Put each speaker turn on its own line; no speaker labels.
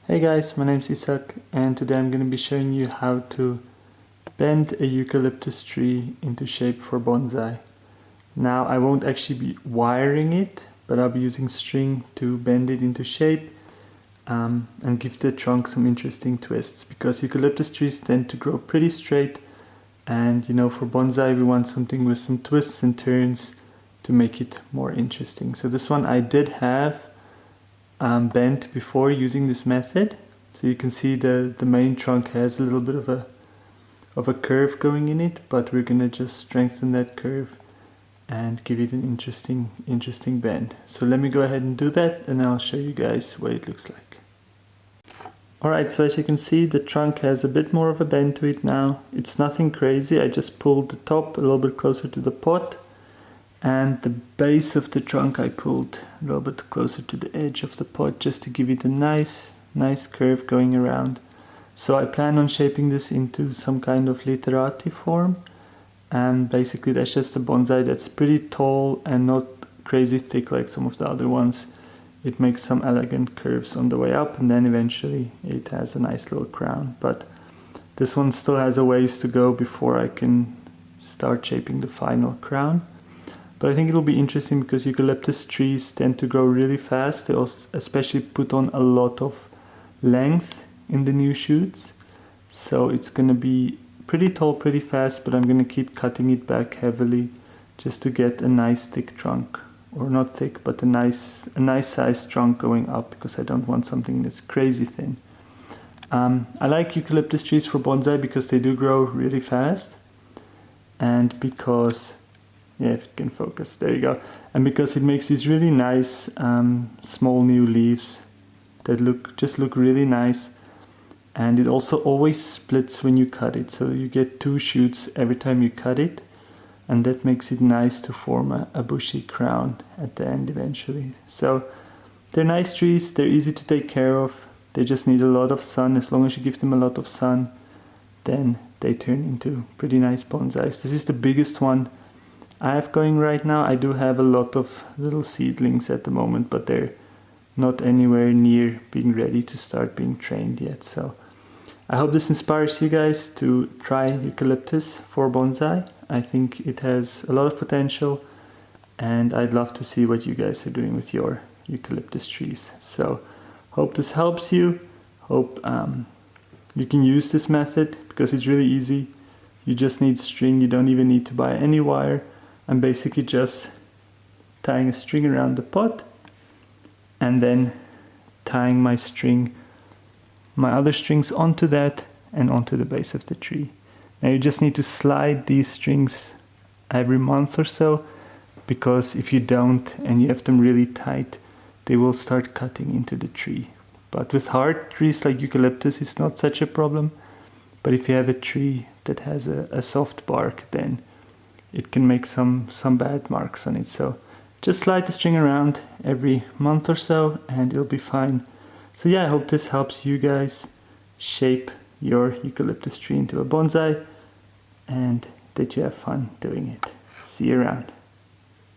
Hey guys, my name's Isak and today I'm going to be showing you how to bend a eucalyptus tree into shape for bonsai. Now I won't actually be wiring it, but I'll be using string to bend it into shape and give the trunk some interesting twists, because eucalyptus trees tend to grow pretty straight, and for bonsai we want something with some twists and turns to make it more interesting. So this one I did have bent before using this method, so you can see the main trunk has a little bit of a curve going in it, but we're gonna just strengthen that curve and give it an interesting bend. So let me go ahead and do that and I'll show you guys what it looks like. Alright, so as you can see, the trunk has a bit more of a bend to it now. It's nothing crazy, I just pulled the top a little bit closer to the pot, and the base of the trunk I pulled a little bit closer to the edge of the pot just to give it a nice curve going around. So I plan on shaping this into some kind of literati form, and basically that's just a bonsai that's pretty tall and not crazy thick like some of the other ones. It makes some elegant curves on the way up, and then eventually it has a nice little crown. But this one still has a ways to go before I can start shaping the final crown. But I think it'll be interesting because eucalyptus trees tend to grow really fast. They also especially put on a lot of length in the new shoots. So it's going to be pretty tall pretty fast, but I'm going to keep cutting it back heavily just to get a nice thick trunk. Or not thick, but a nice sized trunk going up, because I don't want something that's crazy thin. I like eucalyptus trees for bonsai because they do grow really fast, and because, yeah, if it can focus, there you go, and because it makes these really nice small new leaves that look really nice. And it also always splits when you cut it, so you get two shoots every time you cut it, and that makes it nice to form a bushy crown at the end eventually. So they're nice trees, they're easy to take care of, they just need a lot of sun. As long as you give them a lot of sun, then they turn into pretty nice bonsais. This is the biggest one I have going right now. I do have a lot of little seedlings at the moment, but they're not anywhere near being ready to start being trained yet. So I hope this inspires you guys to try eucalyptus for bonsai. I think it has a lot of potential, and I'd love to see what you guys are doing with your eucalyptus trees. So hope this helps you. Hope you can use this method because it's really easy. You just need string, you don't even need to buy any wire. I'm basically just tying a string around the pot and then tying my other strings onto that and onto the base of the tree. Now you just need to slide these strings every month or so, because if you don't and you have them really tight, they will start cutting into the tree. But with hard trees like eucalyptus, it's not such a problem. But if you have a tree that has a soft bark, then it can make some bad marks on it. So just slide the string around every month or so and it'll be fine. So yeah, I hope this helps you guys shape your eucalyptus tree into a bonsai, and that you have fun doing it. See you around.